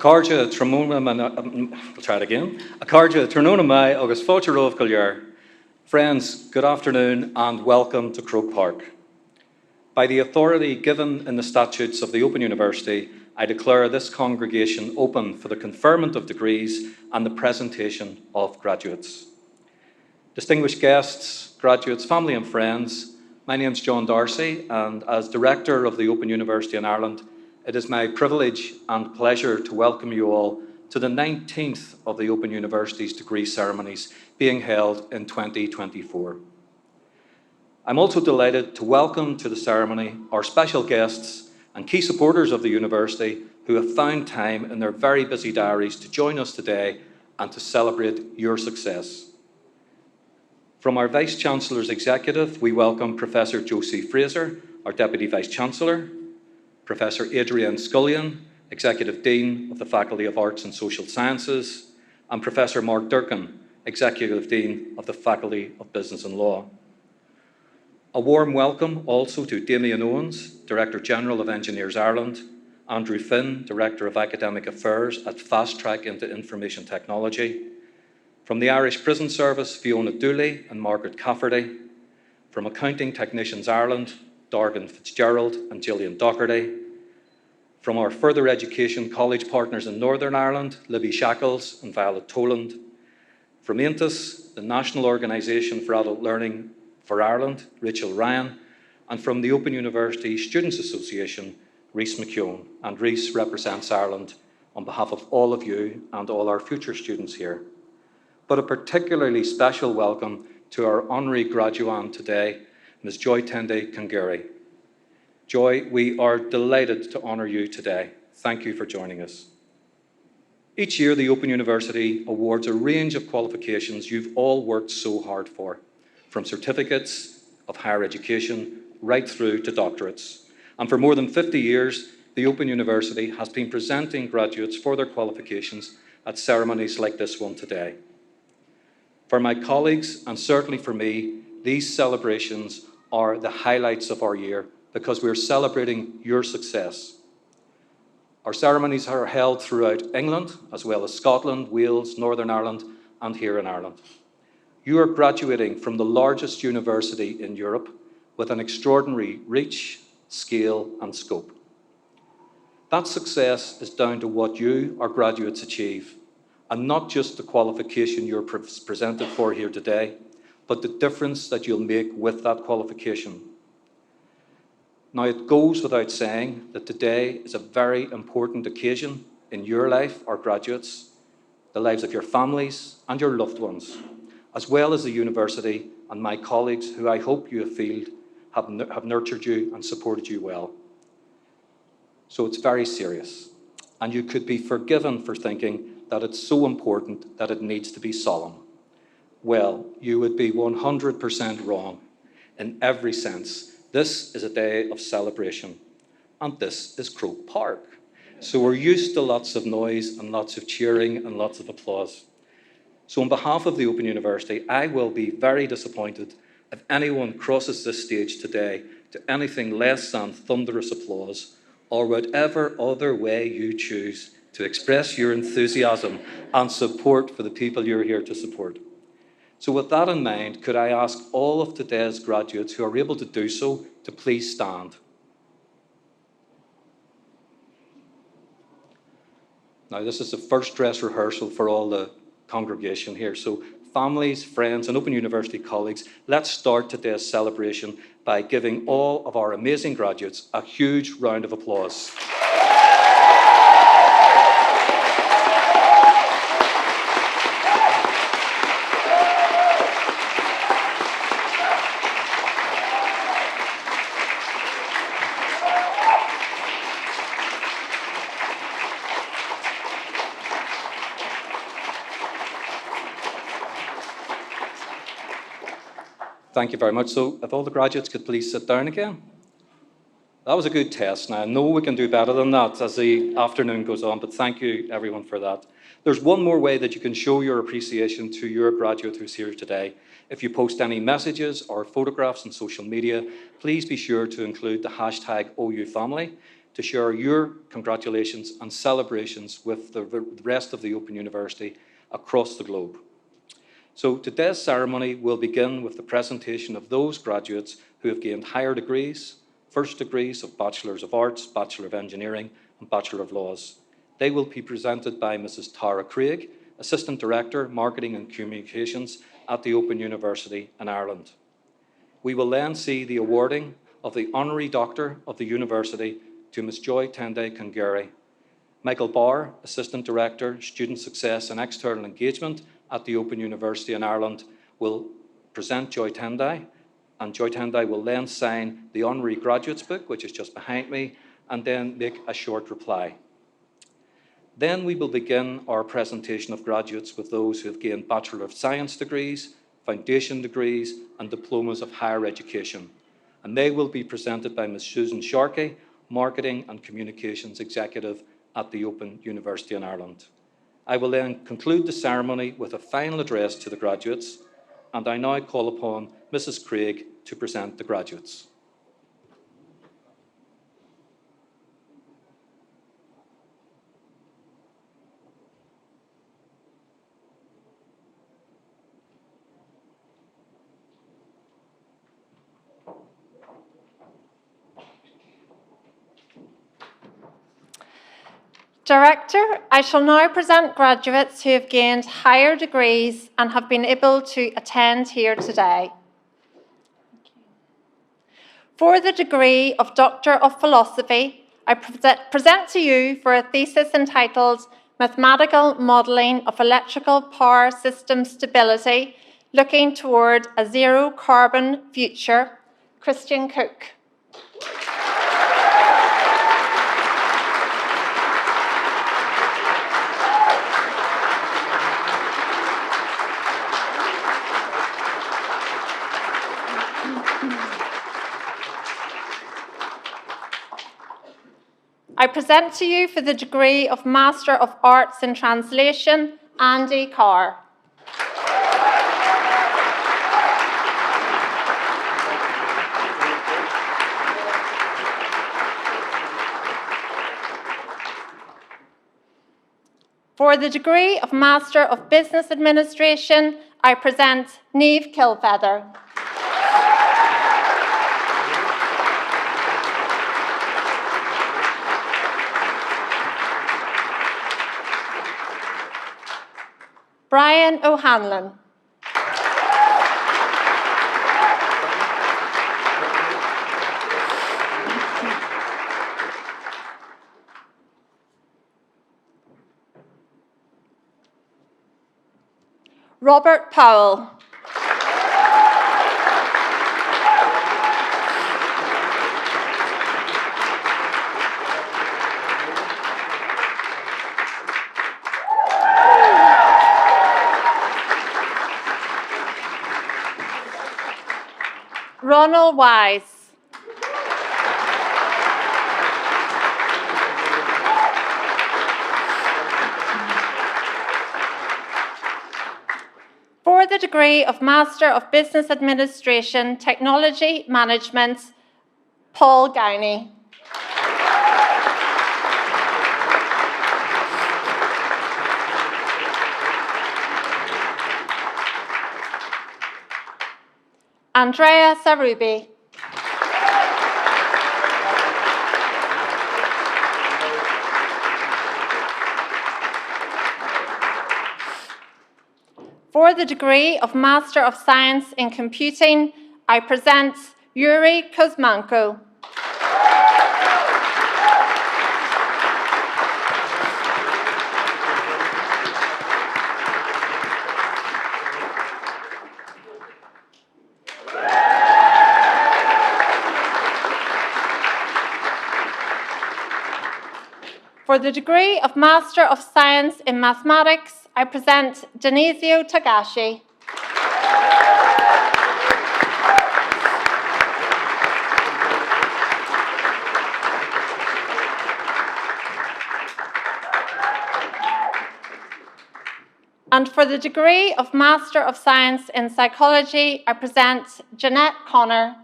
Acáirde tróna we'll try it again. Acáirde tróna mai agus fáilte romh go leor. Friends, good afternoon and welcome to Croke Park. By the authority given in the statutes of the Open University, I declare this congregation open for the conferment of degrees and the presentation of graduates. Distinguished guests, graduates, family and friends, my name is John Darcy, and as Director of the Open University in Ireland, it is my privilege and pleasure to welcome you all to the 19th of the Open University's degree ceremonies being held in 2024. I'm also delighted to welcome to the ceremony our special guests and key supporters of the university who have found time in their very busy diaries to join us today and to celebrate your success. From our Vice-Chancellor's Executive, we welcome Professor Josie Fraser, our Deputy Vice-Chancellor, Professor Adrienne Scullion, Executive Dean of the Faculty of Arts and Social Sciences, and Professor Mark Durkin, Executive Dean of the Faculty of Business and Law. A warm welcome also to Damien Owens, Director General of Engineers Ireland, Andrew Finn, Director of Academic Affairs at Fast Track into Information Technology, from the Irish Prison Service, Fiona Dooley and Margaret Cafferty, from Accounting Technicians Ireland, Dargan Fitzgerald and Gillian Docherty, from our further education college partners in Northern Ireland, Libby Shackles and Violet Toland, from AINTIS, the National Organisation for Adult Learning For Ireland, Rachel Ryan, and from the Open University Students' Association, Rhys McKeown. And Rhys represents Ireland on behalf of all of you and all our future students here. But a particularly special welcome to our honorary graduand today, Ms. Joy Tende Kangiri. Joy, we are delighted to honour you today. Thank you for joining us. Each year, the Open University awards a range of qualifications you've all worked so hard for, from certificates of higher education right through to doctorates. And for more than 50 years, the Open University has been presenting graduates for their qualifications at ceremonies like this one today. For my colleagues, and certainly for me, these celebrations are the highlights of our year because we're celebrating your success. Our ceremonies are held throughout England, as well as Scotland, Wales, Northern Ireland, and here in Ireland. You are graduating from the largest university in Europe with an extraordinary reach, scale, and scope. That success is down to what you, our graduates, achieve, and not just the qualification you're presented for here today, but the difference that you'll make with that qualification. Now, it goes without saying that today is a very important occasion in your life, our graduates, the lives of your families and your loved ones, as well as the university and my colleagues who I hope you have nurtured you and supported you well. So it's very serious, and you could be forgiven for thinking that it's so important that it needs to be solemn. Well, you would be 100% wrong in every sense. This is a day of celebration, and this is Croke Park. So we're used to lots of noise and lots of cheering and lots of applause. So on behalf of the Open University, I will be very disappointed if anyone crosses this stage today to anything less than thunderous applause or whatever other way you choose to express your enthusiasm and support for the people you're here to support. So with that in mind, could I ask all of today's graduates who are able to do so to please stand. Now, this is the first dress rehearsal for all the congregation here. So families, friends, and Open University colleagues, let's start today's celebration by giving all of our amazing graduates a huge round of applause. Thank you very much. So if all the graduates could please sit down again. That was a good test. Now, I know we can do better than that as the afternoon goes on, but thank you, everyone, for that. There's one more way that you can show your appreciation to your graduate who's here today. If you post any messages or photographs on social media, please be sure to include the hashtag OUFamily to share your congratulations and celebrations with the rest of the Open University across the globe. So today's ceremony will begin with the presentation of those graduates who have gained higher degrees, first degrees of Bachelors of Arts, Bachelor of Engineering, and Bachelor of Laws. They will be presented by Mrs. Tara Craig, Assistant Director, Marketing and Communications at the Open University in Ireland. We will then see the awarding of the Honorary Doctor of the University to Ms. Joy Tende Kangiri. Michael Barr, Assistant Director, Student Success and External Engagement at the Open University in Ireland, will present Joy Tendai, and Joy Tendai will then sign the Honorary Graduates Book, which is just behind me, and then make a short reply. Then we will begin our presentation of graduates with those who have gained Bachelor of Science degrees, foundation degrees, and diplomas of higher education. And they will be presented by Ms. Susan Sharkey, Marketing and Communications Executive at the Open University in Ireland. I will then conclude the ceremony with a final address to the graduates, and I now call upon Mrs. Craig to present the graduates. Director, I shall now present graduates who have gained higher degrees and have been able to attend here today. For the degree of Doctor of Philosophy, I present to you for a thesis entitled Mathematical Modelling of Electrical Power System Stability, Looking Toward a Zero Carbon Future, Christian Cook. I present to you for the degree of Master of Arts in Translation, Andy Carr. For the degree of Master of Business Administration, I present Niamh Kilfeather. Brian O'Hanlon. Robert Powell. Ronald Wise. For the degree of Master of Business Administration, Technology Management, Paul Gowney. Andrea Sarubi. For the degree of Master of Science in Computing, I present Yuri Kuzmanko. For the degree of Master of Science in Mathematics, I present Denisio Tagashi. And for the degree of Master of Science in Psychology, I present Jeanette Connor.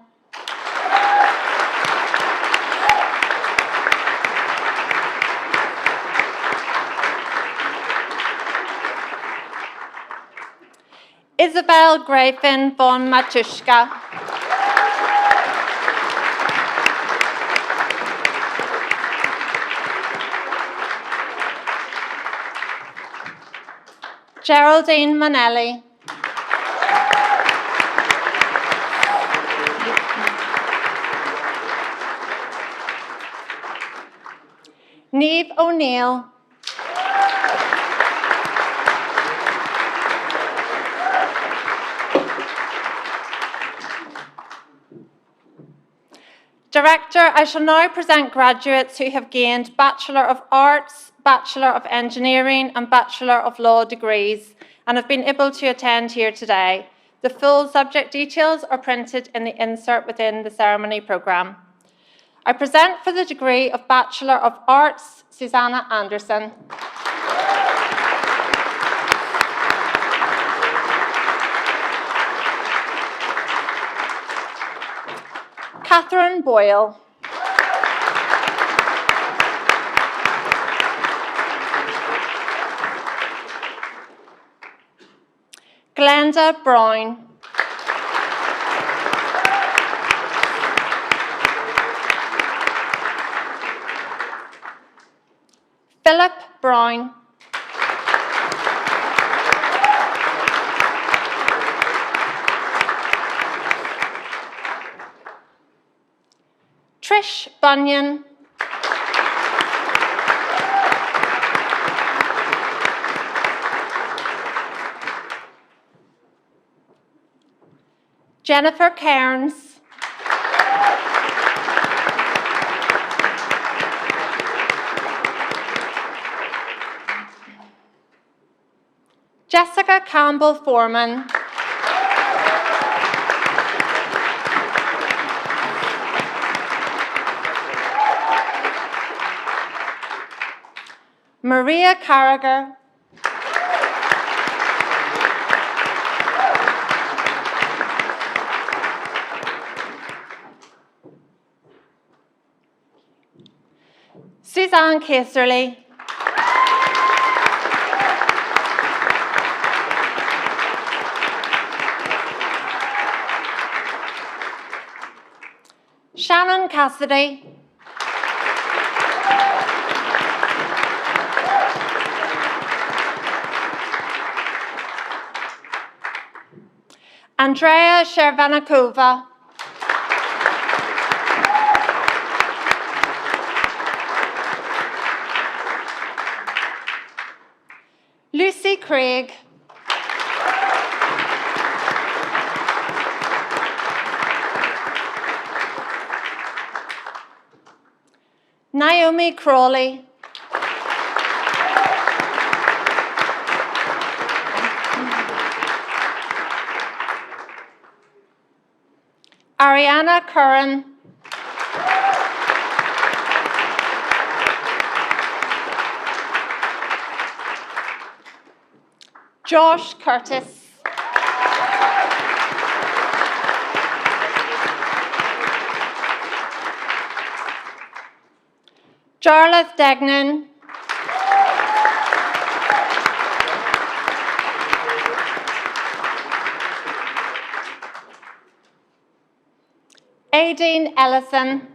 Isabel Grafin von Matuszka. Geraldine Manelli. Niamh O'Neill. Director, I shall now present graduates who have gained Bachelor of Arts, Bachelor of Engineering and Bachelor of Law degrees and have been able to attend here today. The full subject details are printed in the insert within the ceremony programme. I present for the degree of Bachelor of Arts, Susanna Anderson. Catherine Boyle. Glenda Brown. Philip Brown. Trish Bunyan. Jennifer Cairns. Jessica Campbell Foreman. Maria Carragher. Suzanne Casterly. Shannon Cassidy. Andrea Shervanikova. Lucy Craig. Naomi Crawley. Ariana Curran. Josh Curtis. Jarlath Degnan. Aideen Ellison.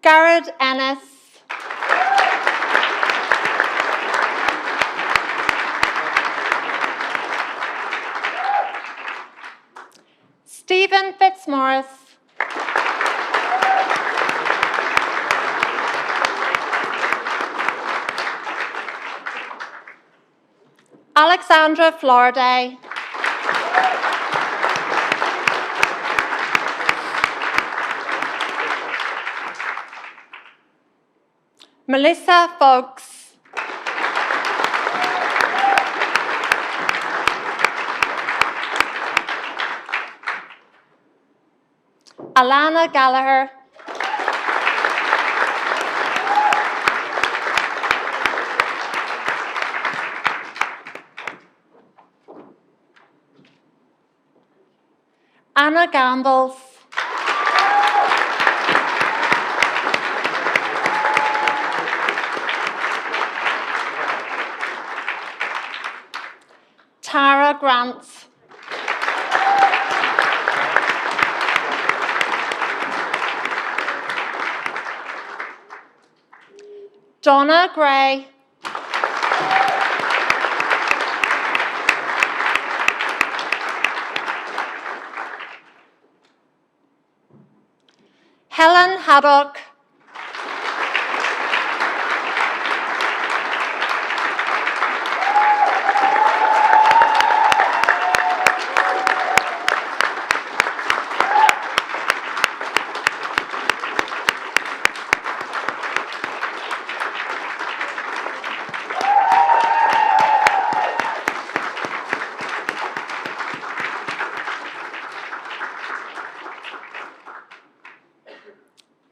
Garrett Ennis. Stephen Fitzmaurice. Alexandra Florday. Melissa Fox. Alana Gallagher. Anna Gambles. Tara Grant. Donna Gray. Helen Haddock.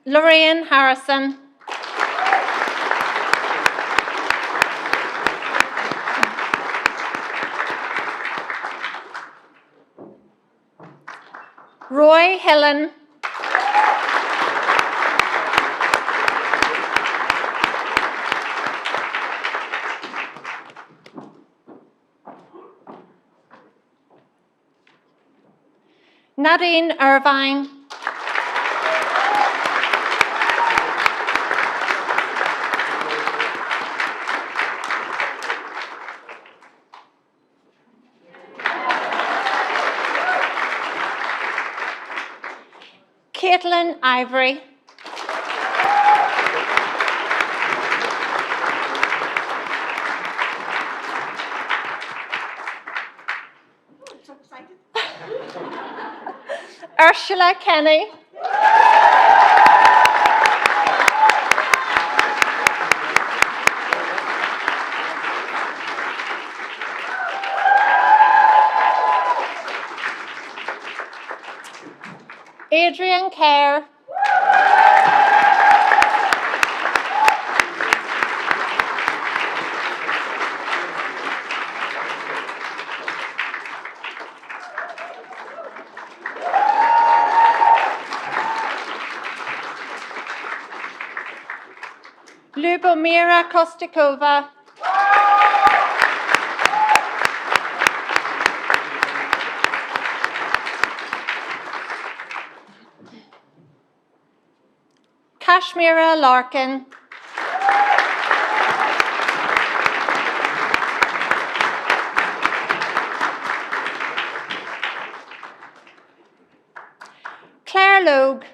Lorraine Harrison. Roy Hillen. Nadine Irvine. Ivory. So excited. Ursula Kenny. Adrian Kerr. Lubomira Kostikova. Kashmira Larkin. Claire Logue.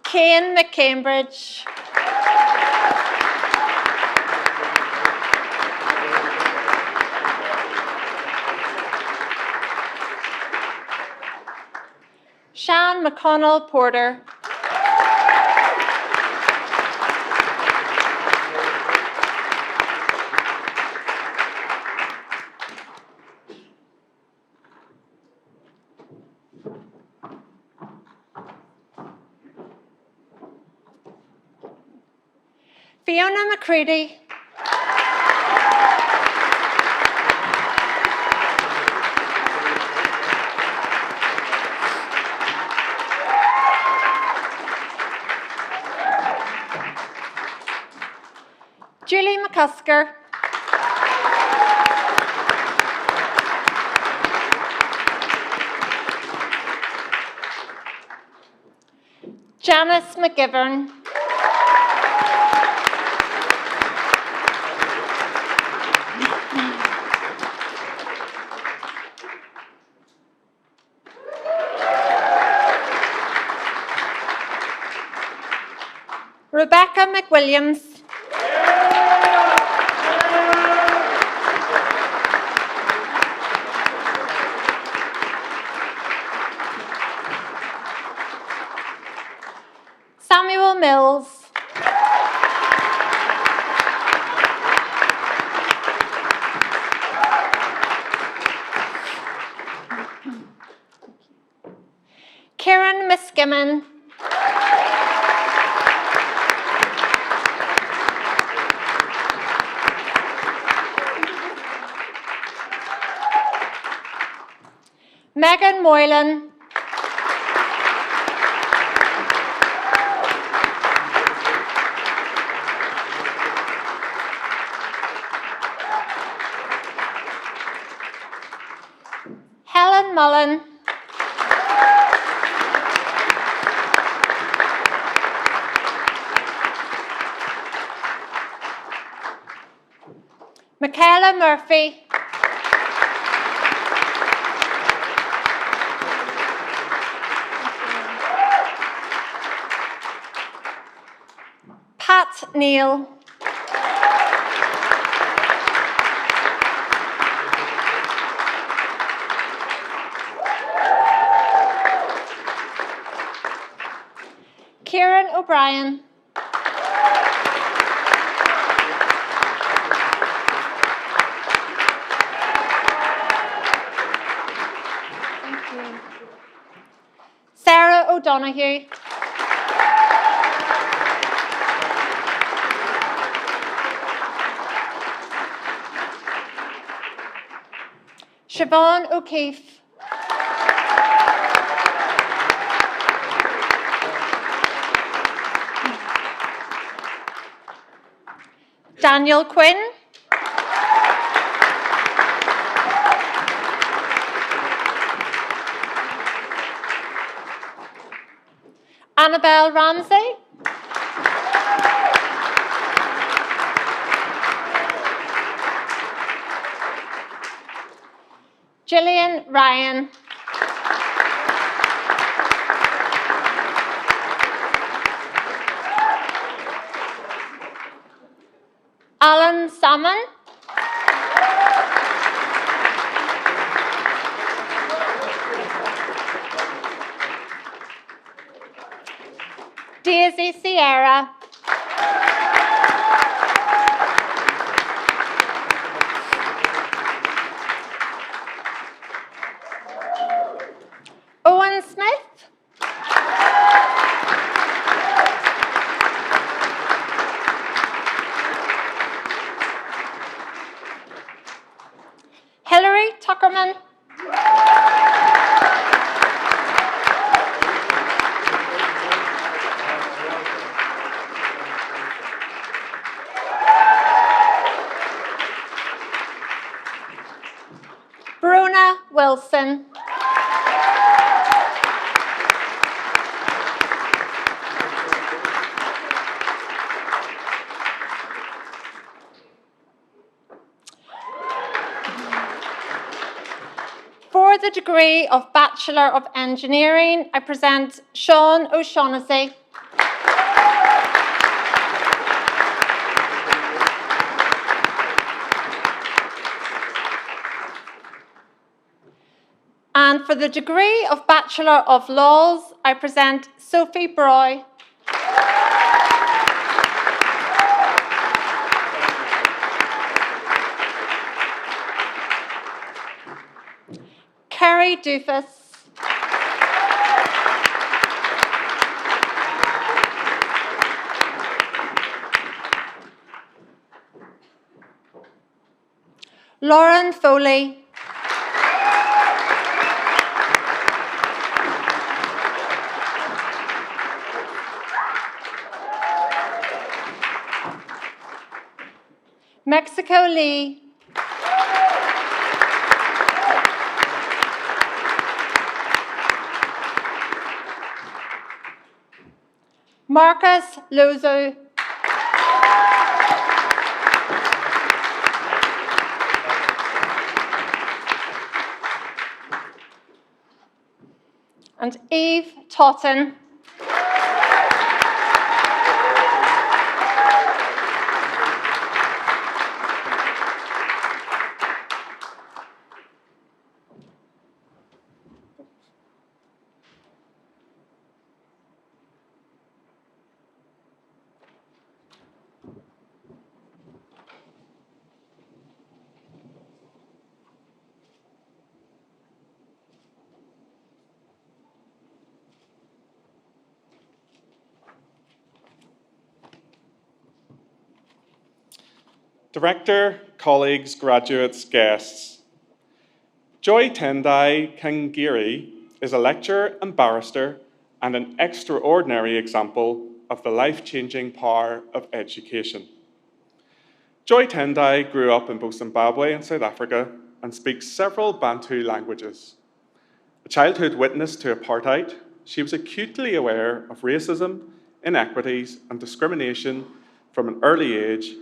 Kane McCambridge. Sean McConnell Porter. Fiona McCready. Julie McCusker. Janice McGivern. Rebecca McWilliams. Samuel Mills. Kieran Miskimen. Megan Moylan. Helen Mullen. Michaela Murphy. Pat Neal. Kieran O'Brien. Thank you. Sarah O'Donoghue. Siobhan O'Keefe. Daniel Quinn. Annabelle Ramsey. Gillian Ryan. Alan Salmon. Daisy Sierra. Owen Smith. Hilary Tuckerman. Bruna Wilson. For the degree of Bachelor of Engineering, I present Sean O'Shaughnessy. And for the degree of Bachelor of Laws, I present Sophie Broy. Kerry Doofus. Lauren Foley. Mexico Lee. Marcus Lozo. And Eve Totten. Director, colleagues, graduates, guests. Joy Tendai Kangiri is a lecturer and barrister and an extraordinary example of the life-changing power of education. Joy Tendai grew up in both Zimbabwe and South Africa and speaks several Bantu languages. A childhood witness to apartheid, she was acutely aware of racism, inequities, and discrimination from an early age,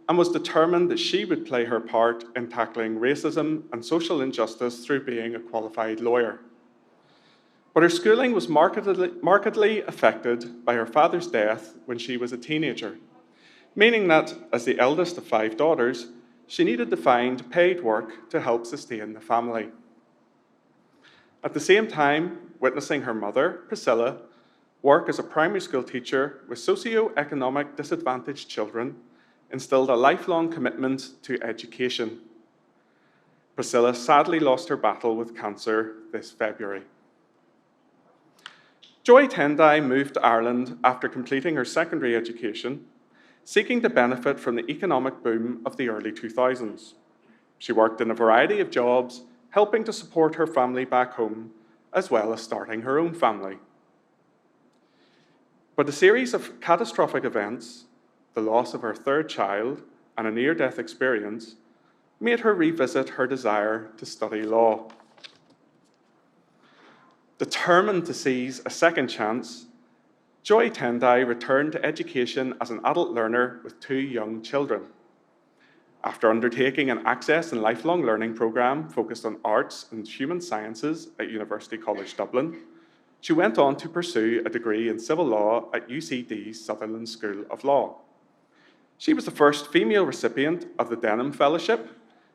and was determined that she would play her part in tackling racism and social injustice through being a qualified lawyer. But her schooling was markedly affected by her father's death when she was a teenager, meaning that, as the eldest of 5 daughters, she needed to find paid work to help sustain the family. At the same time, witnessing her mother, Priscilla, work as a primary school teacher with socio-economic disadvantaged children instilled a lifelong commitment to education. Priscilla sadly lost her battle with cancer this February. Joy Tendai moved to Ireland after completing her secondary education, seeking to benefit from the economic boom of the early 2000s. She worked in a variety of jobs, helping to support her family back home, as well as starting her own family. But a series of catastrophic events, the loss of her 3rd child, and a near-death experience, made her revisit her desire to study law. Determined to seize a second chance, Joy Tendai returned to education as an adult learner with 2 young children. After undertaking an Access and Lifelong Learning programme focused on arts and human sciences at University College Dublin, she went on to pursue a degree in civil law at UCD's Sutherland School of Law. She was the first female recipient of the Denham Fellowship,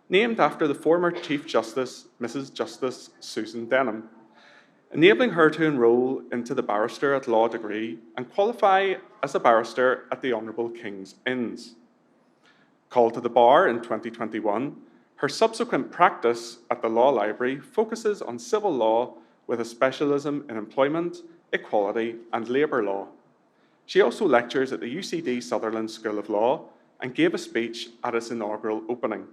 named after the former Chief Justice, Mrs. Justice Susan Denham, enabling her to enrol into the Barrister at Law degree and qualify as a barrister at the Honourable King's Inns. Called to the bar in 2021, her subsequent practice at the Law Library focuses on civil law with a specialism in employment, equality and labour law. She also lectures at the UCD Sutherland School of Law and gave a speech at its inaugural opening.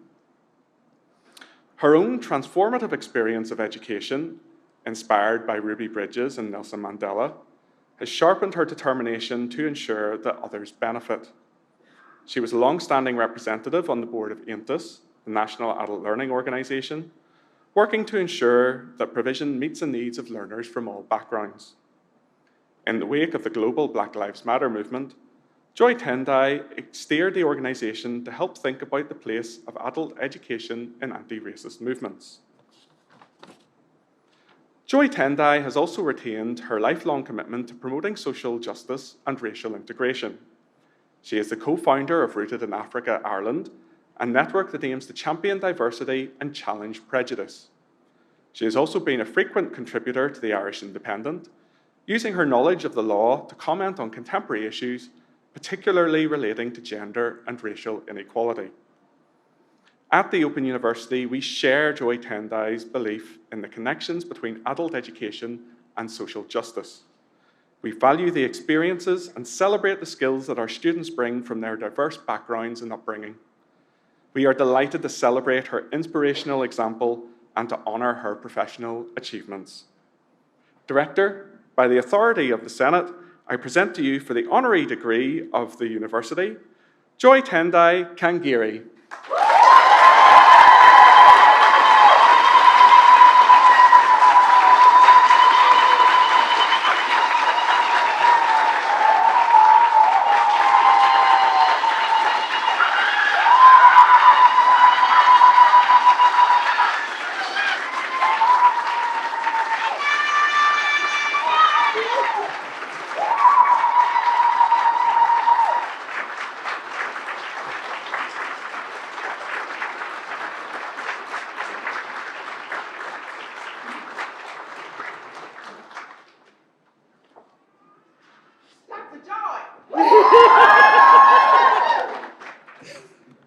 Her own transformative experience of education, inspired by Ruby Bridges and Nelson Mandela, has sharpened her determination to ensure that others benefit. She was a long-standing representative on the board of AINTIS, the National Adult Learning Organisation, working to ensure that provision meets the needs of learners from all backgrounds. In the wake of the global Black Lives Matter movement, Joy Tendai steered the organisation to help think about the place of adult education in anti-racist movements. Joy Tendai has also retained her lifelong commitment to promoting social justice and racial integration. She is the co-founder of Rooted in Africa Ireland, a network that aims to champion diversity and challenge prejudice. She has also been a frequent contributor to the Irish Independent, using her knowledge of the law to comment on contemporary issues, particularly relating to gender and racial inequality. At the Open University, we share Joy Tendai's belief in the connections between adult education and social justice. We value the experiences and celebrate the skills that our students bring from their diverse backgrounds and upbringing. We are delighted to celebrate her inspirational example and to honour her professional achievements. Director, by the authority of the Senate, I present to you for the honorary degree of the University, Joy Tendai Kangiri.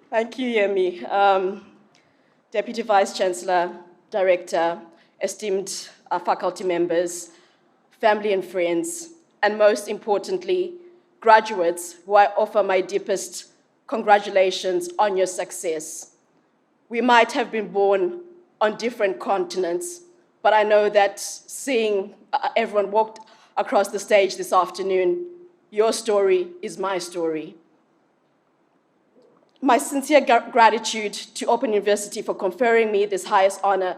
Thank you, Yemi. Deputy Vice-Chancellor, Director, esteemed faculty members, family and friends, and most importantly, graduates, who I offer my deepest congratulations on your success. We might have been born on different continents, but I know that seeing everyone walk across the stage this afternoon, your story is my story. My sincere gratitude to Open University for conferring me this highest honor,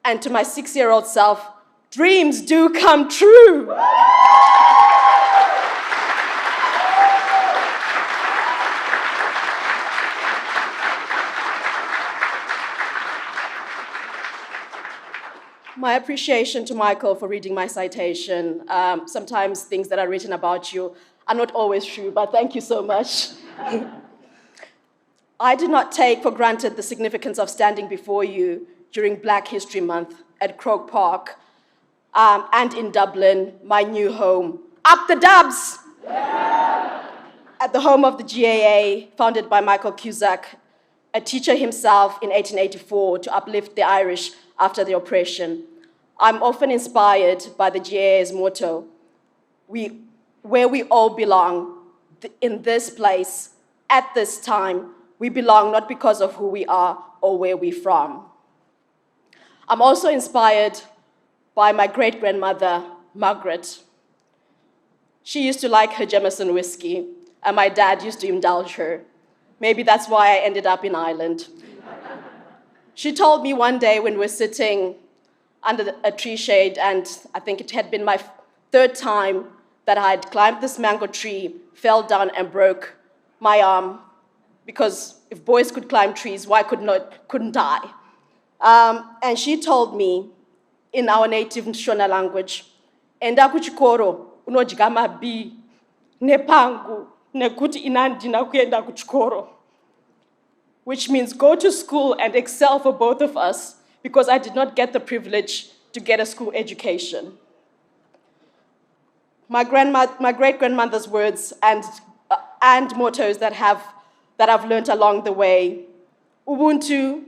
and to my 6-year-old self, dreams do come true. My appreciation to Michael for reading my citation. Sometimes things that are written about you are not always true, but thank you so much. I did not take for granted the significance of standing before you during Black History Month at Croke Park and in Dublin, my new home. Up the Dubs! At the home of the GAA, founded by Michael Cusack, a teacher himself in 1884 to uplift the Irish after the oppression. I'm often inspired by the GAA's motto, where we all belong, in this place, at this time. We belong not because of who we are or where we're from. I'm also inspired by my great-grandmother, Margaret. She used to like her Jameson whiskey, and my dad used to indulge her. Maybe that's why I ended up in Ireland. She told me one day when we were sitting under a tree shade, and I think it had been my 3rd time that I had climbed this mango tree, fell down and broke my arm, because if boys could climb trees, why couldn't I? And she told me in our native Shona language, enda kuchikoro unodya mabi nepangu nekuti inandina kuenda kuchikoro, which means go to school and excel for both of us, because I did not get the privilege to get a school education. My great-grandmother's words and mottos that I've learned along the way: Ubuntu,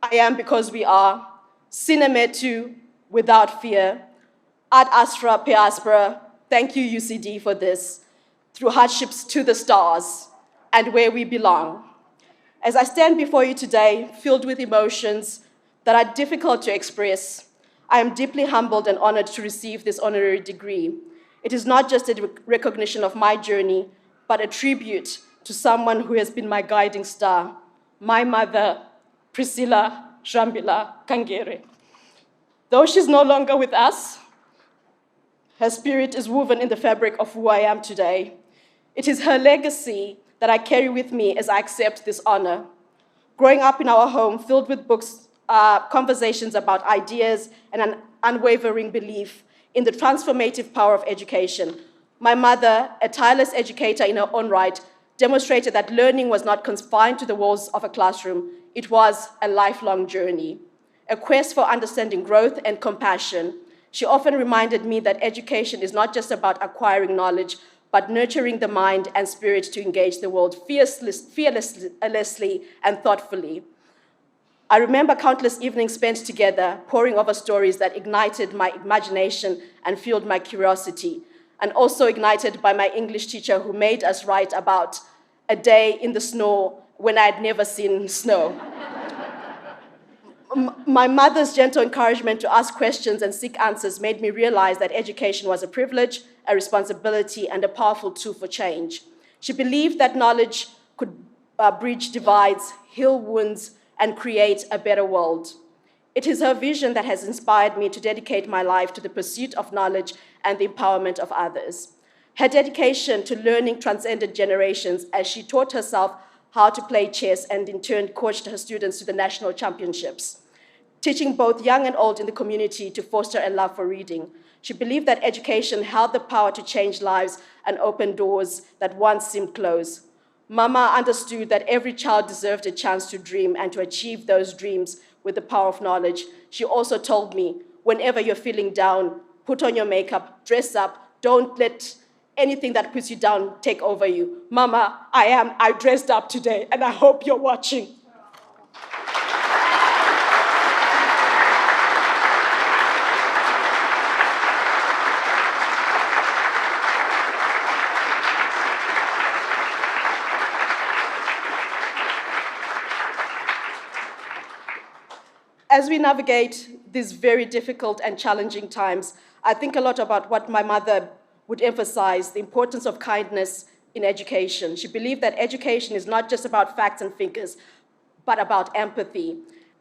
I am because we are; Sinemetu, without fear; Ad Astra Pe Aspera, thank you UCD for this; through hardships to the stars, and where we belong. As I stand before you today, filled with emotions that are difficult to express, I am deeply humbled and honored to receive this honorary degree. It is not just a recognition of my journey, but a tribute to someone who has been my guiding star, my mother, Priscilla Shambila Kangere. Though she's no longer with us, her spirit is woven in the fabric of who I am today. It is her legacy that I carry with me as I accept this honor. Growing up in our home, filled with books, conversations about ideas, and an unwavering belief in the transformative power of education, my mother, a tireless educator in her own right, demonstrated that learning was not confined to the walls of a classroom. It was a lifelong journey, a quest for understanding, growth, and compassion. She often reminded me that education is not just about acquiring knowledge, but nurturing the mind and spirit to engage the world fearlessly and thoughtfully. I remember countless evenings spent together, poring over stories that ignited my imagination and fueled my curiosity, and also ignited by my English teacher who made us write about a day in the snow when I had never seen snow. My mother's gentle encouragement to ask questions and seek answers made me realize that education was a privilege, a responsibility, and a powerful tool for change. She believed that knowledge could bridge divides, heal wounds, and create a better world. It is her vision that has inspired me to dedicate my life to the pursuit of knowledge and the empowerment of others. Her dedication to learning transcended generations as she taught herself how to play chess and in turn coached her students to the national championships, teaching both young and old in the community to foster a love for reading. She believed that education held the power to change lives and open doors that once seemed closed. Mama understood that every child deserved a chance to dream and to achieve those dreams with the power of knowledge. She also told me, whenever you're feeling down, put on your makeup, dress up, don't let anything that puts you down take over you. Mama, I dressed up today, and I hope you're watching. As we navigate these very difficult and challenging times, I think a lot about what my mother would emphasize, the importance of kindness in education. She believed that education is not just about facts and figures, but about empathy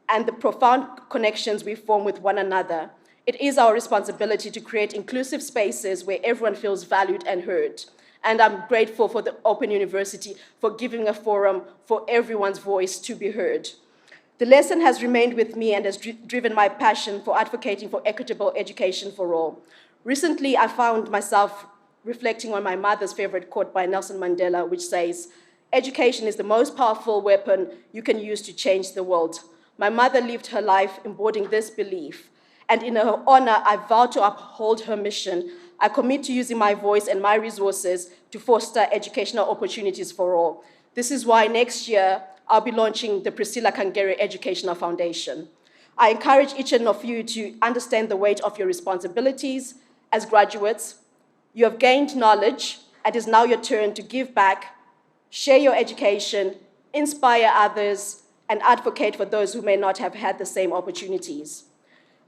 and the profound connections we form with one another. It is our responsibility to create inclusive spaces where everyone feels valued and heard. And I'm grateful for the Open University for giving a forum for everyone's voice to be heard. The lesson has remained with me and has driven my passion for advocating for equitable education for all. Recently, I found myself reflecting on my mother's favorite quote by Nelson Mandela, which says, "Education is the most powerful weapon you can use to change the world." My mother lived her life embodying this belief, and in her honor, I vow to uphold her mission. I commit to using my voice and my resources to foster educational opportunities for all. This is why next year, I'll be launching the Priscilla Kangere Educational Foundation. I encourage each one of you to understand the weight of your responsibilities as graduates. You have gained knowledge, and it is now your turn to give back, share your education, inspire others, and advocate for those who may not have had the same opportunities.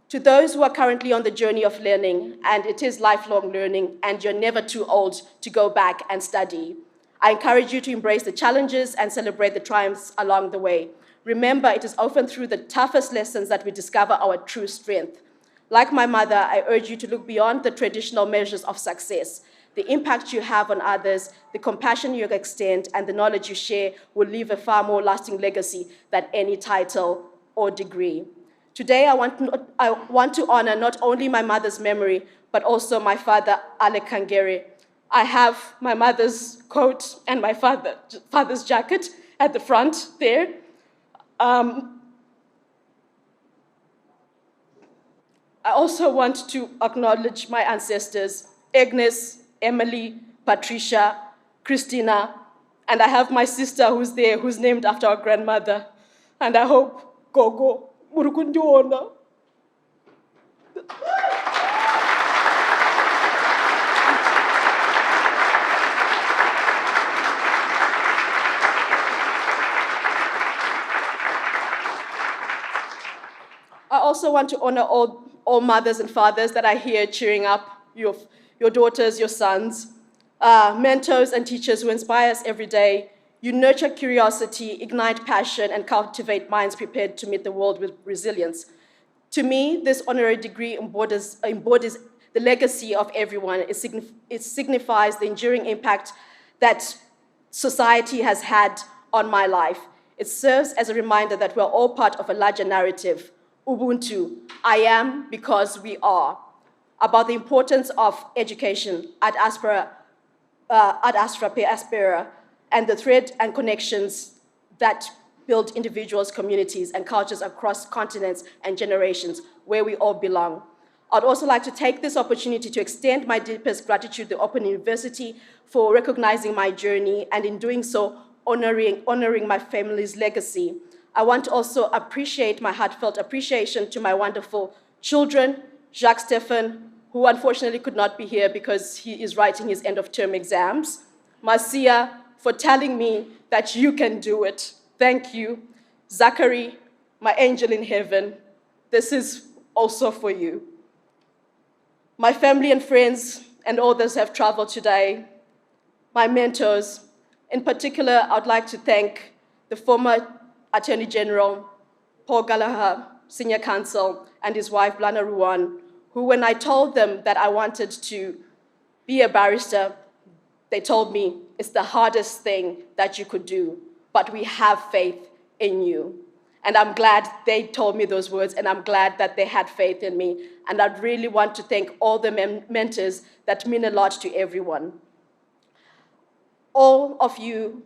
To those who are currently on the journey of learning, and it is lifelong learning, and you're never too old to go back and study, I encourage you to embrace the challenges and celebrate the triumphs along the way. Remember, it is often through the toughest lessons that we discover our true strength. Like my mother, I urge you to look beyond the traditional measures of success. The impact you have on others, the compassion you extend, and the knowledge you share will leave a far more lasting legacy than any title or degree. Today, I want to honor not only my mother's memory, but also my father, Ale Kangere. I have my mother's coat and my father's jacket at the front there. I also want to acknowledge my ancestors, Agnes, Emily, Patricia, Christina, and I have my sister who's there, who's named after our grandmother. And I hope Gogo Murukundiona. I also want to honor all mothers and fathers that are here cheering up your daughters, your sons, mentors and teachers who inspire us every day. You nurture curiosity, ignite passion, and cultivate minds prepared to meet the world with resilience. To me, this honorary degree embodies the legacy of everyone. It signifies the enduring impact that society has had on my life. It serves as a reminder that we're all part of a larger narrative. Ubuntu, I am because we are, about the importance of education ad astra per aspera, and the thread and connections that build individuals, communities, and cultures across continents and generations where we all belong. I'd also like to take this opportunity to extend my deepest gratitude to the Open University for recognizing my journey and in doing so, honoring my family's legacy. I want to also appreciate my heartfelt appreciation to my wonderful children, Jacques Stephan, who unfortunately could not be here because he is writing his end-of-term exams. Marcia, for telling me that you can do it. Thank you. Zachary, my angel in heaven, this is also for you. My family and friends and others have traveled today. My mentors, in particular, I'd like to thank the former Attorney General, Paul Gallagher, Senior Counsel, and his wife, Blana Ruan, who, when I told them that I wanted to be a barrister, they told me it's the hardest thing that you could do, but we have faith in you. And I'm glad they told me those words, and I'm glad that they had faith in me. And I'd really want to thank all the mentors that mean a lot to everyone. All of you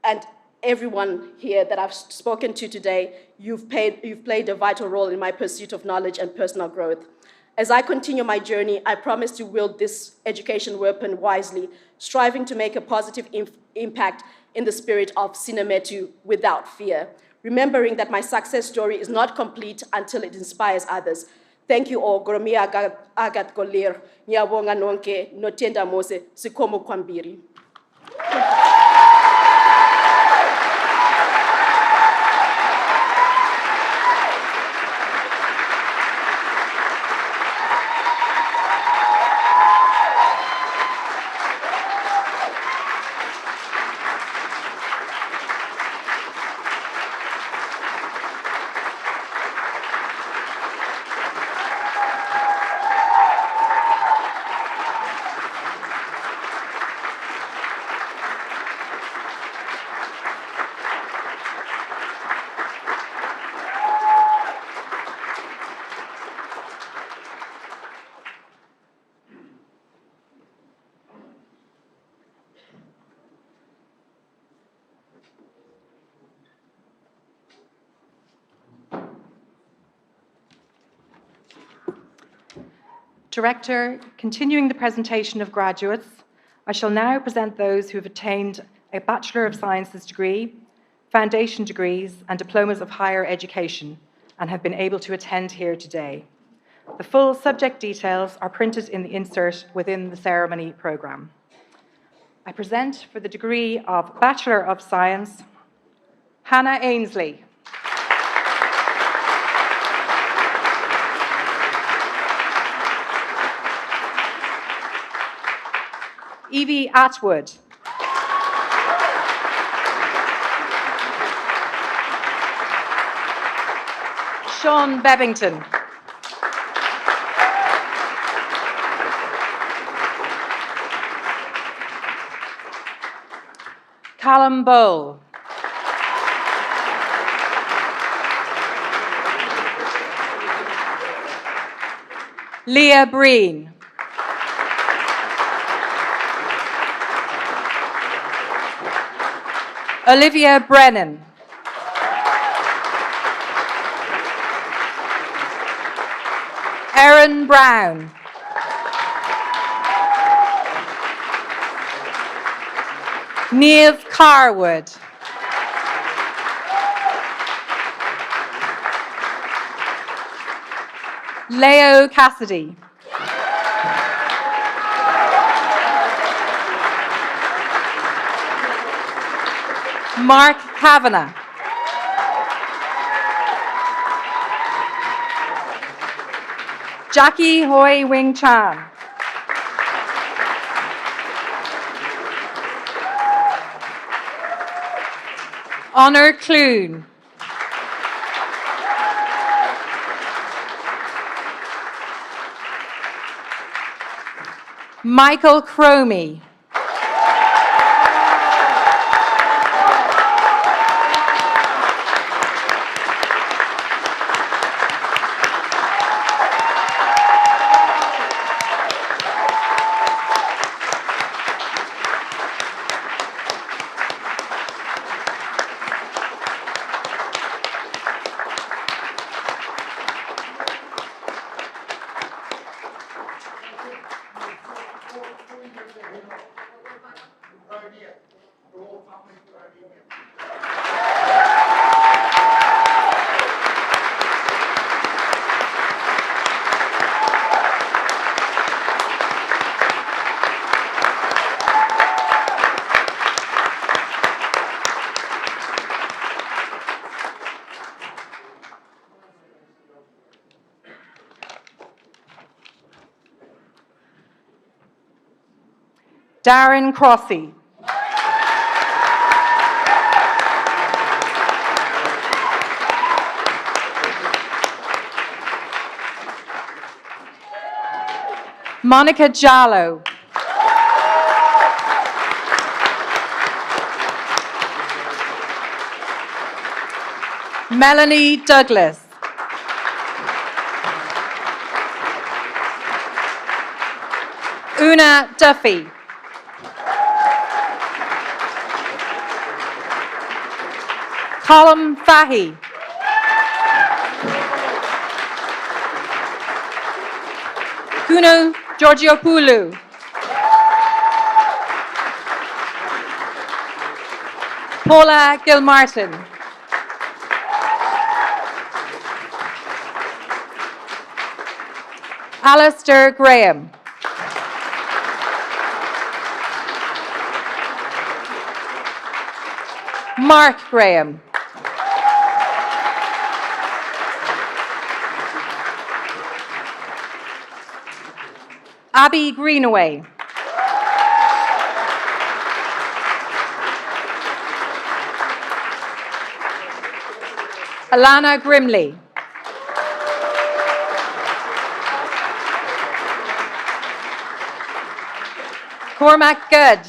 and everyone here that I've spoken to today, you've played a vital role in my pursuit of knowledge and personal growth. As I continue my journey, I promise to wield this education weapon wisely, striving to make a positive impact in the spirit of Sinemetu without fear, remembering that my success story is not complete until it inspires others. Thank you all. Goromia agat golir, nyabonga nonke, notenda mose, sikomo kwambiri. Director, continuing the presentation of graduates, I shall now present those who have attained a Bachelor of Sciences degree, foundation degrees, and diplomas of higher education, and have been able to attend here today. The full subject details are printed in the insert within the ceremony programme. I present for the degree of Bachelor of Science, Hannah Ainsley. Evie Atwood. Sean Bebbington. Callum Bowl. Leah Breen. Olivia Brennan. Erin Brown. Niamh Carwood. Leo Cassidy. Mark Kavanagh. Jackie Hoi Wing Chan. Honor Clune. Michael Cromie. Darren Crossy. Monica Jallo. Melanie Douglas. Una Duffy. Colm Fahy. Kuno Georgiopoulou. Paula Gilmartin. Alistair Graham. Mark Graham. Abby Greenaway. Alana Grimley. Cormac Gudge.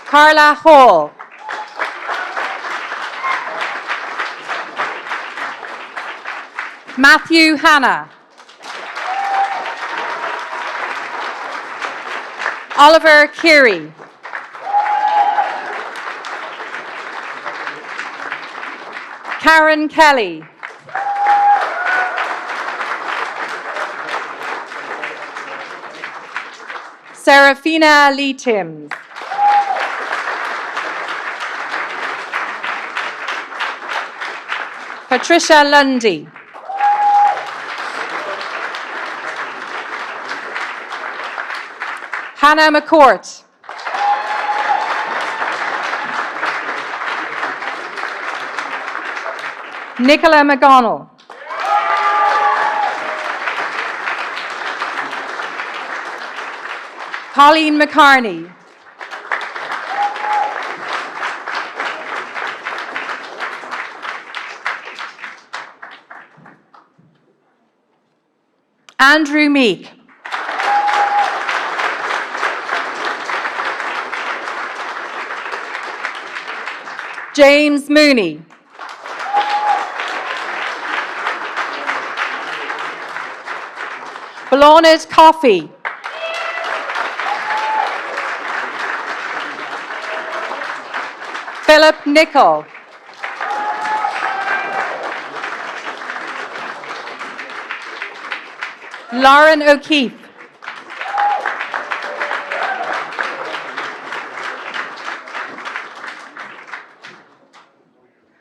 Carla Hall. Matthew Hanna. Oliver Keary. Karen Kelly. Serafina Lee Timms. Patricia Lundy. Hannah McCourt. Nicola McGonnell. Colleen McCarney. Andrew Meek. James Mooney. Blonid Coffey. Philip Nichol. Lauren O'Keefe.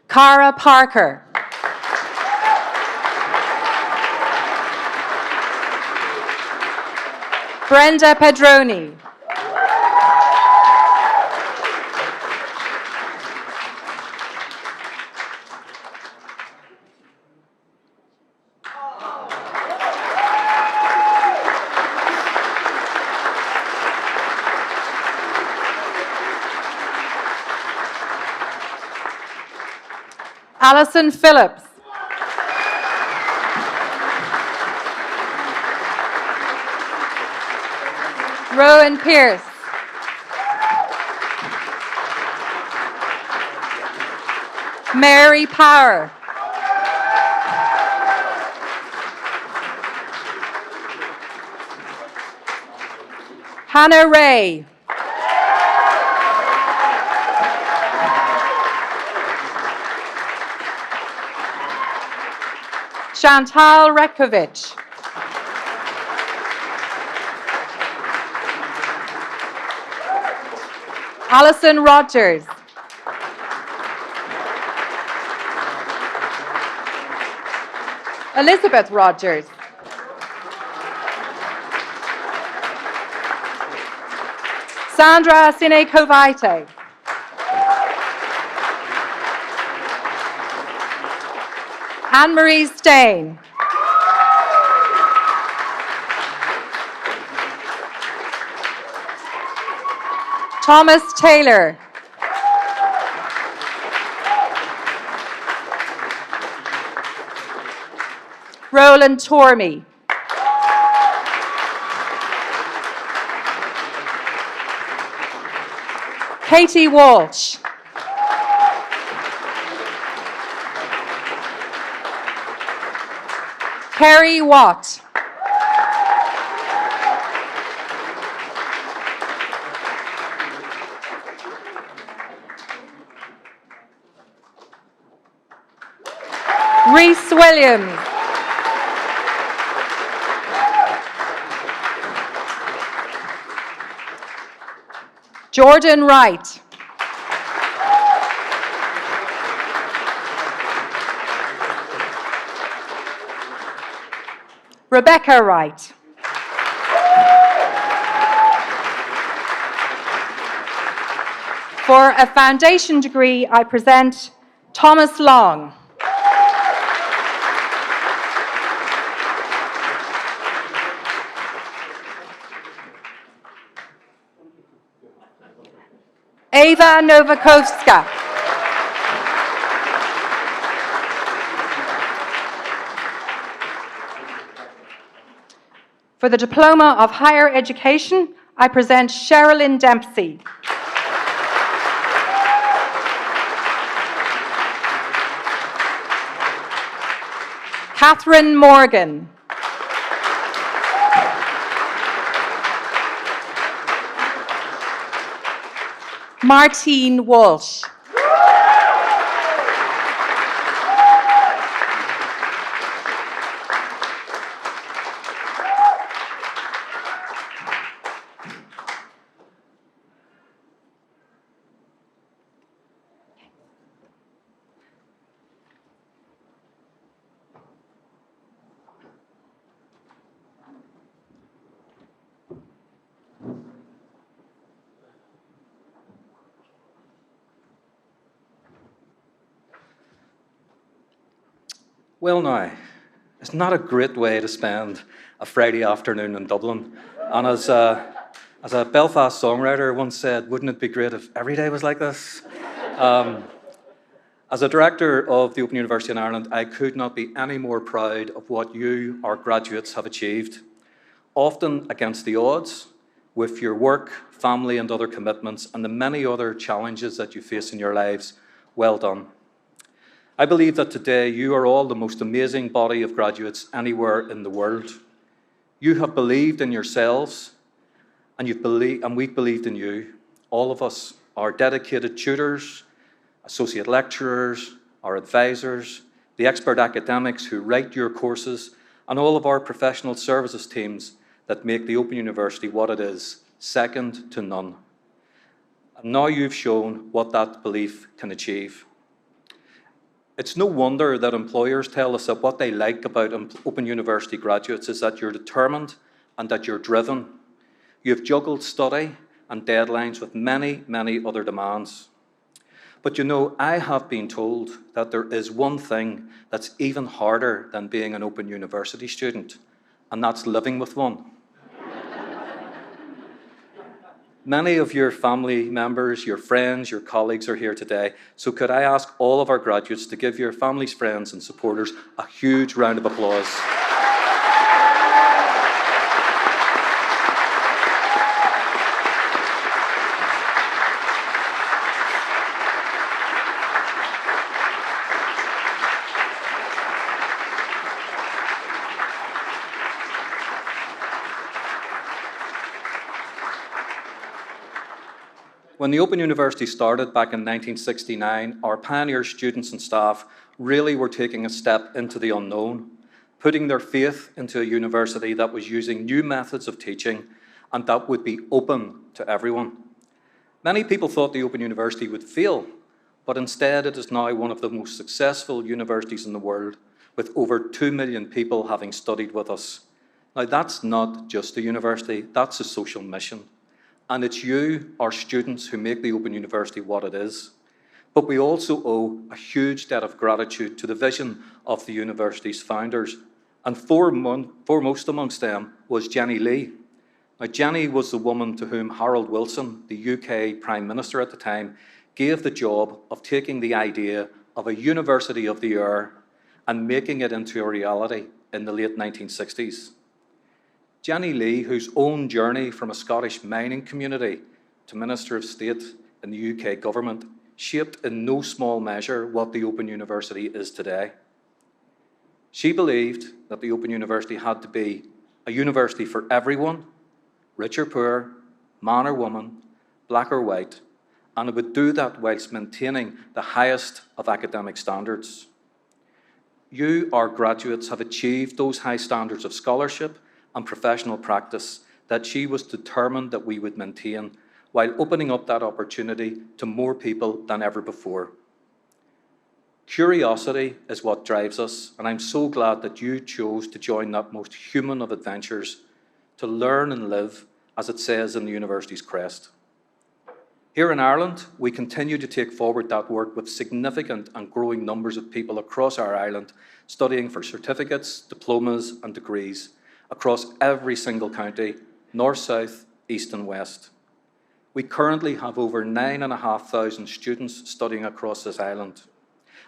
Cara Parker. Brenda Pedroni. Alison Phillips. Rowan Pierce. Mary Power. Hannah Ray. Chantal Rekovich. Alison Rogers. Elizabeth Rogers. Sandra Sinekovaite. Anne-Marie Stain. Thomas Taylor. Roland Tormey. Katie Walsh. Kerry Watt. Reese Williams. Jordan Wright. Rebecca Wright. For a foundation degree, I present Thomas Long. Ava Nowakovska. For the Diploma of Higher Education, I present Sherilyn Dempsey. Catherine Morgan. Martine Walsh. Well now, it's not a great way to spend a Friday afternoon in Dublin. And as a Belfast songwriter once said, wouldn't it be great if every day was like this? As a director of the Open University in Ireland, I could not be any more proud of what you, our graduates, have achieved, often against the odds, with your work, family and other commitments, and the many other challenges that you face in your lives. Well done. I believe that today you are all the most amazing body of graduates anywhere in the world. You have believed in yourselves, and we've believed in you. All of us, our dedicated tutors, associate lecturers, our advisors, the expert academics who write your courses, and all of our professional services teams that make the Open University what it is, second to none. And now you've shown what that belief can achieve. It's no wonder that employers tell us that what they like about Open University graduates is that you're determined and that you're driven. You've juggled study and deadlines with many, many other demands. But you know, I have been told that there is one thing that's even harder than being an Open University student, and that's living with one. Many of your family members, your friends, your colleagues are here today, so could I ask all of our graduates to give your families, friends and supporters a huge round of applause. When the Open University started back in 1969, our pioneer students and staff really were taking a step into the unknown, putting their faith into a university that was using new methods of teaching and that would be open to everyone. Many people thought the Open University would fail, but instead it is now one of the most successful universities in the world, with over 2 million people having studied with us. Now that's not just a university, that's a social mission. And it's you, our students, who make the Open University what it is. But we also owe a huge debt of gratitude to the vision of the university's founders. And foremost amongst them was Jenny Lee. Now, Jenny was the woman to whom Harold Wilson, the UK Prime Minister at the time, gave the job of taking the idea of a University of the Air and making it into a reality in the late 1960s. Jenny Lee, whose own journey from a Scottish mining community to Minister of State in the UK government shaped in no small measure what the Open University is today. She believed that the Open University had to be a university for everyone, rich or poor, man or woman, black or white, and it would do that whilst maintaining the highest of academic standards. You, our graduates, have achieved those high standards of scholarship and professional practice that she was determined that we would maintain, while opening up that opportunity to more people than ever before. Curiosity is what drives us, and I'm so glad that you chose to join that most human of adventures, to learn and live, as it says in the university's crest. Here in Ireland, we continue to take forward that work with significant and growing numbers of people across our island studying for certificates, diplomas and degrees across every single county, north, south, east and west. We currently have over 9,500 students studying across this island.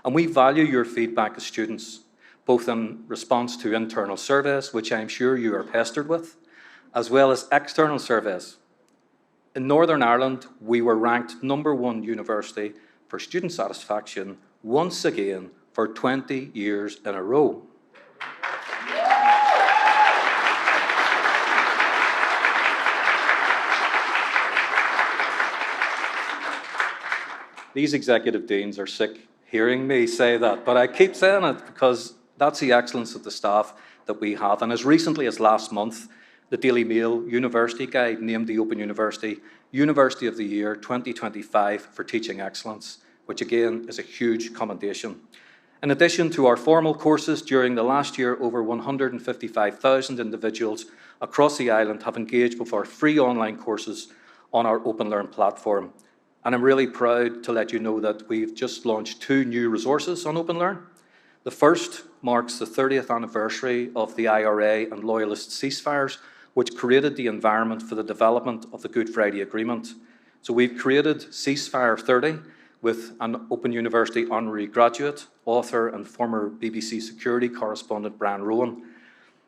And we value your feedback as students, both in response to internal surveys, which I'm sure you are pestered with, as well as external surveys. In Northern Ireland, we were ranked #1 university for student satisfaction once again for 20 years in a row. These executive deans are sick hearing me say that, but I keep saying it because that's the excellence of the staff that we have. And as recently as last month, the Daily Mail University Guide named the Open University University of the Year 2025 for teaching excellence, which again is a huge commendation. In addition to our formal courses, during the last year, over 155,000 individuals across the island have engaged with our free online courses on our OpenLearn platform. And I'm really proud to let you know that we've just launched 2 new resources on OpenLearn. The first marks the 30th anniversary of the IRA and Loyalist ceasefires, which created the environment for the development of the Good Friday Agreement. So we've created Ceasefire 30 with an Open University honorary graduate, author and former BBC security correspondent Brian Rowan.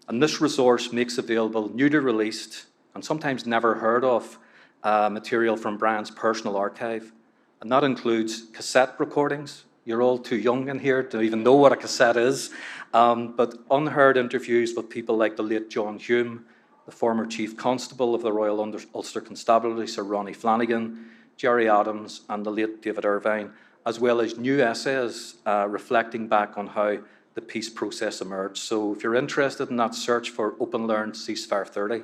And this resource makes available newly released and sometimes never heard of material from Brian's personal archive, and that includes cassette recordings. You're all too young in here to even know what a cassette is, but unheard interviews with people like the late John Hume, the former Chief Constable of the Royal Ulster Constabulary, Sir Ronnie Flanagan, Gerry Adams, and the late David Irvine, as well as new essays reflecting back on how the peace process emerged. So if you're interested in that, search for Open Learn Ceasefire 30.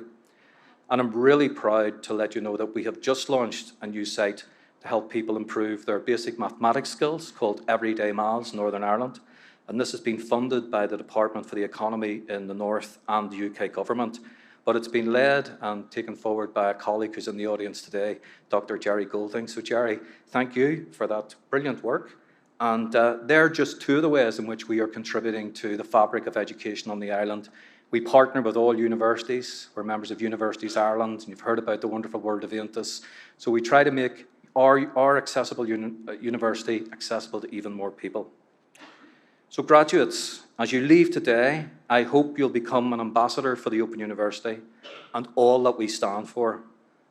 And I'm really proud to let you know that we have just launched a new site to help people improve their basic mathematics skills called Everyday Maths Northern Ireland. And this has been funded by the Department for the Economy in the North and the UK Government. But it's been led and taken forward by a colleague who's in the audience today, Dr. Jerry Golding. So Jerry, thank you for that brilliant work. And they're just two of the ways in which we are contributing to the fabric of education on the island. We partner with all universities. We're members of Universities Ireland, and you've heard about the wonderful world of Aontas. So we try to make our accessible university accessible to even more people. So graduates, as you leave today, I hope you'll become an ambassador for the Open University and all that we stand for.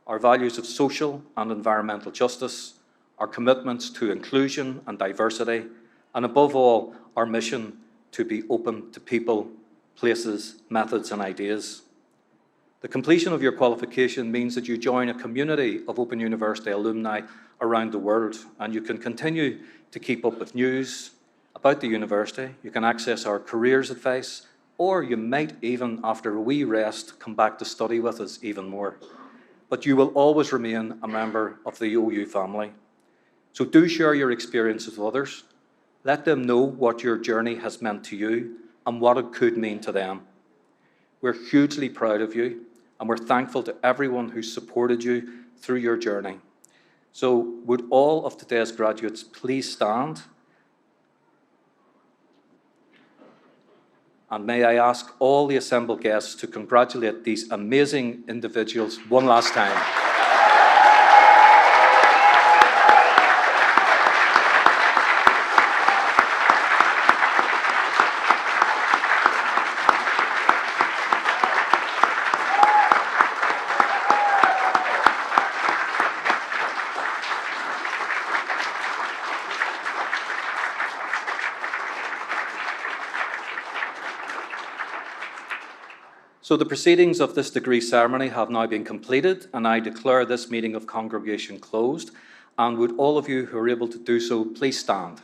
Our values of social and environmental justice, our commitments to inclusion and diversity, and above all, our mission to be open to people, places, methods, and ideas. The completion of your qualification means that you join a community of Open University alumni around the world, and you can continue to keep up with news about the university. You can access our careers advice, or you might even, after a wee rest, come back to study with us even more. But you will always remain a member of the OU family. So do share your experiences with others. Let them know what your journey has meant to you and what it could mean to them. We're hugely proud of you, and we're thankful to everyone who supported you through your journey. So would all of today's graduates please stand? And may I ask all the assembled guests to congratulate these amazing individuals one last time. So the proceedings of this degree ceremony have now been completed, and I declare this meeting of congregation closed. And would all of you who are able to do so, please stand.